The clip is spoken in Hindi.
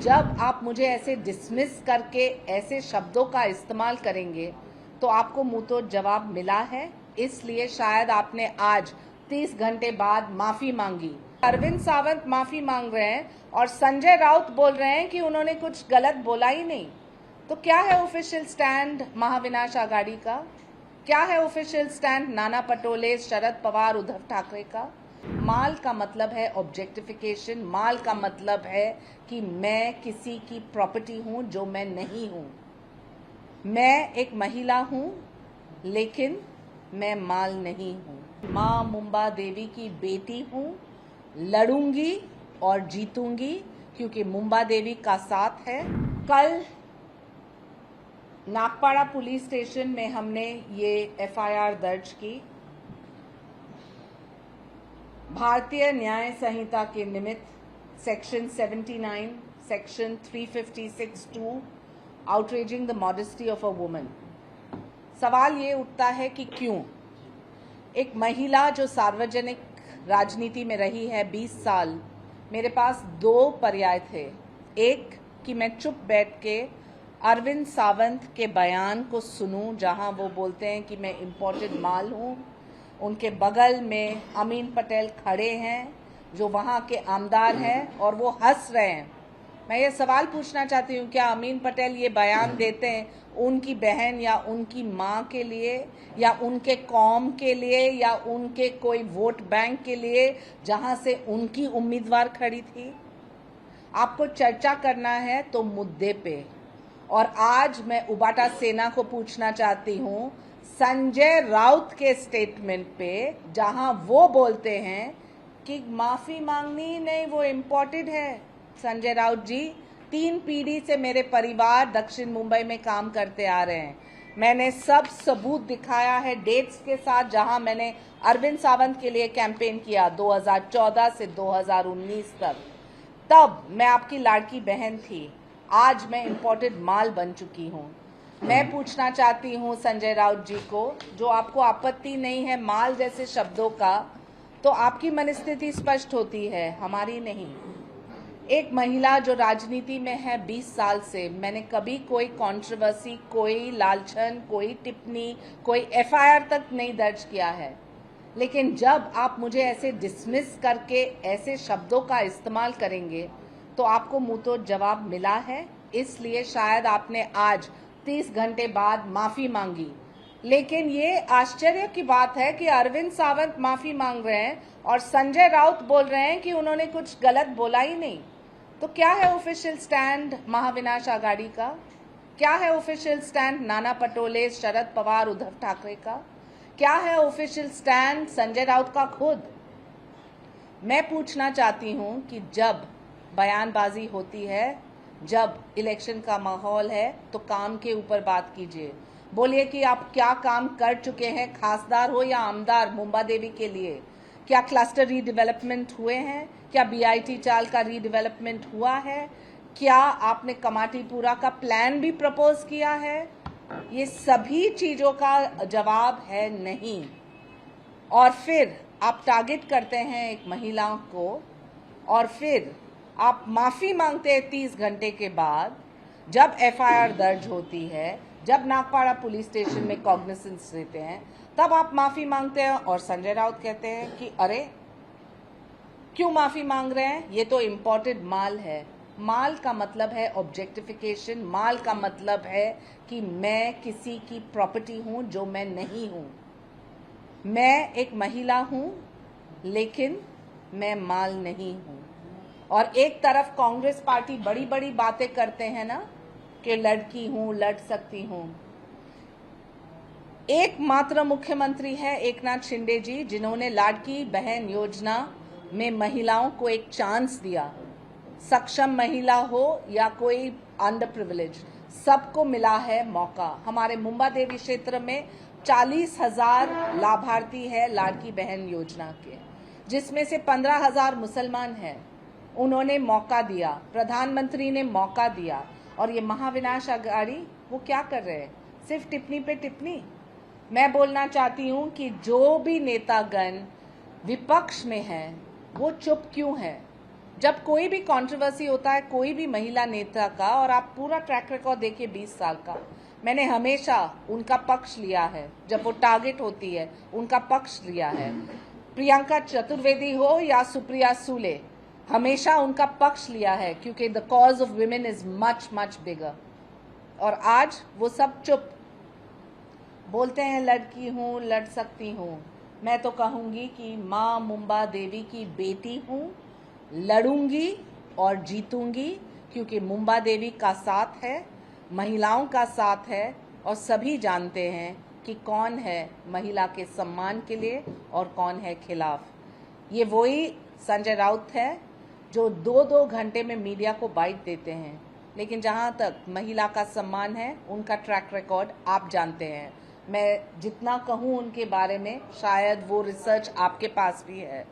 जब आप मुझे ऐसे डिसमिस करके ऐसे शब्दों का इस्तेमाल करेंगे तो आपको मुंह तो जवाब मिला है, इसलिए शायद आपने आज 30 घंटे बाद माफी मांगी। अरविंद सावंत माफी मांग रहे हैं और संजय राउत बोल रहे हैं कि उन्होंने कुछ गलत बोला ही नहीं। तो क्या है ऑफिशियल स्टैंड महाविनाश आघाड़ी का? क्या है ऑफिशियल स्टैंड नाना पटोले, शरद पवार, उद्धव ठाकरे का? माल का मतलब है ऑब्जेक्टिफिकेशन। माल का मतलब है कि मैं किसी की प्रॉपर्टी हूं जो मैं नहीं हूं। मैं एक महिला हूं लेकिन मैं माल नहीं हूं। मां मुंबा देवी की बेटी हूं, लड़ूंगी और जीतूंगी क्योंकि मुंबा देवी का साथ है। कल नागपाड़ा पुलिस स्टेशन में हमने ये एफआईआर दर्ज की। भारतीय न्याय संहिता के निमित्त section 79, section 356(2) outraging the modesty of a woman. सवाल ये उठता है कि क्यों एक महिला जो सार्वजनिक राजनीति में रही है 20 साल, मेरे पास दो पर्याय थे। एक कि मैं चुप बैठ के अरविंद सावंत के बयान को सुनूं जहां वो बोलते हैं कि मैं इम्पोर्टेड माल हूं। उनके बगल में अमीन पटेल खड़े हैं जो वहाँ के आमदार हैं और वो हंस रहे हैं। मैं ये सवाल पूछना चाहती हूँ, क्या अमीन पटेल ये बयान देते हैं उनकी बहन या उनकी माँ के लिए या उनके कौम के लिए या उनके कोई वोट बैंक के लिए जहाँ से उनकी उम्मीदवार खड़ी थी? आपको चर्चा करना है तो मुद्दे पे। और आज मैं उबाटा सेना को पूछना चाहती हूँ संजय राउत के स्टेटमेंट पे, जहां वो बोलते हैं कि माफी मांगनी नहीं, वो इम्पोर्टेड है। संजय राउत जी, 3 पीढ़ी से मेरे परिवार दक्षिण मुंबई में काम करते आ रहे हैं। मैंने सब सबूत दिखाया है डेट्स के साथ, जहां मैंने अरविंद सावंत के लिए कैंपेन किया 2014 से 2019 तक। तब मैं आपकी लाड़की बहन थी, आज मैं इम्पोर्टेड माल बन चुकी हूँ। मैं पूछना चाहती हूँ संजय राउत जी को, जो आपको आपत्ति नहीं है माल जैसे शब्दों का, तो आपकी मनस्थिति स्पष्ट होती है, हमारी नहीं। एक महिला जो राजनीति में है 20 साल से, मैंने कभी कोई कंट्रोवर्सी, कोई लालछन, कोई टिप्पणी, कोई एफआईआर तक नहीं दर्ज किया है। लेकिन जब आप मुझे ऐसे डिसमिस करके ऐसे शब्दों का इस्तेमाल करेंगे तो आपको मुंह तो जवाब मिला है, इसलिए शायद आपने आज 30 घंटे बाद माफी मांगी। लेकिन ये आश्चर्य की बात है कि अरविंद सावंत माफी मांग रहे हैं और संजय राउत बोल रहे हैं कि उन्होंने कुछ गलत बोला ही नहीं। तो क्या है ऑफिशियल स्टैंड महाविनाश आघाड़ी का? क्या है ऑफिशियल स्टैंड नाना पटोले, शरद पवार, उद्धव ठाकरे का? क्या है ऑफिशियल स्टैंड संजय राउत का खुद? मैं पूछना चाहती हूं कि जब बयानबाजी होती है, जब इलेक्शन का माहौल है, तो काम के ऊपर बात कीजिए। बोलिए कि आप क्या काम कर चुके हैं, खासदार हो या आमदार मुंबा देवी के लिए। क्या क्लस्टर रीडेवलपमेंट हुए हैं? क्या बीआईटी चाल का रीडेवलपमेंट हुआ है? क्या आपने कमाटीपुरा का प्लान भी प्रपोज किया है? ये सभी चीजों का जवाब है नहीं। और फिर आप टारगेट करते हैं एक महिला को और फिर आप माफी मांगते हैं 30 घंटे के बाद, जब एफआईआर दर्ज होती है, जब नागपाड़ा पुलिस स्टेशन में कॉग्निसेंस लेते हैं, तब आप माफी मांगते हैं। और संजय राउत कहते हैं कि अरे क्यों माफी मांग रहे हैं, ये तो इम्पोर्टेड माल है। माल का मतलब है ऑब्जेक्टिफिकेशन। माल का मतलब है कि मैं किसी की प्रॉपर्टी हूं जो मैं नहीं हूं। मैं एक महिला हूं लेकिन मैं माल नहीं हूं। और एक तरफ कांग्रेस पार्टी बड़ी बड़ी बातें करते हैं ना कि लड़की हूं, लड़ सकती हूं। एकमात्र मुख्यमंत्री है एकनाथ शिंदे जी, जिन्होंने लाडकी बहन योजना में महिलाओं को एक चांस दिया। सक्षम महिला हो या कोई अंडर प्रिविलेज, सबको मिला है मौका। हमारे मुंबा देवी क्षेत्र में 40,000 लाभार्थी है लाडकी बहन योजना के, जिसमें से 15,000 मुसलमान हैं। उन्होंने मौका दिया, प्रधानमंत्री ने मौका दिया। और ये महाविनाश आघाड़ी वो क्या कर रहे हैं? सिर्फ टिप्पणी पे टिप्पणी। मैं बोलना चाहती हूँ कि जो भी नेतागण विपक्ष में हैं वो चुप क्यों है? जब कोई भी कंट्रोवर्सी होता है कोई भी महिला नेता का, और आप पूरा ट्रैक रिकॉर्ड देखिए 20 साल का, मैंने हमेशा उनका पक्ष लिया है। जब वो टारगेट होती है उनका पक्ष लिया है। प्रियंका चतुर्वेदी हो या सुप्रिया सूले, हमेशा उनका पक्ष लिया है, क्योंकि the cause of women is much much bigger. और आज वो सब चुप बोलते हैं, लड़की हूँ, लड़ सकती हूँ। मैं तो कहूँगी कि माँ मुंबा देवी की बेटी हूँ, लड़ूंगी और जीतूंगी, क्योंकि मुंबा देवी का साथ है, महिलाओं का साथ है, और सभी जानते हैं कि कौन है महिला के सम्मान के लिए और कौन है खिलाफ। ये वही संजय राउत है जो 2-2 घंटे में मीडिया को बाइट देते हैं, लेकिन जहां तक महिला का सम्मान है उनका ट्रैक रिकॉर्ड आप जानते हैं। मैं जितना कहूं उनके बारे में, शायद वो रिसर्च आपके पास भी है।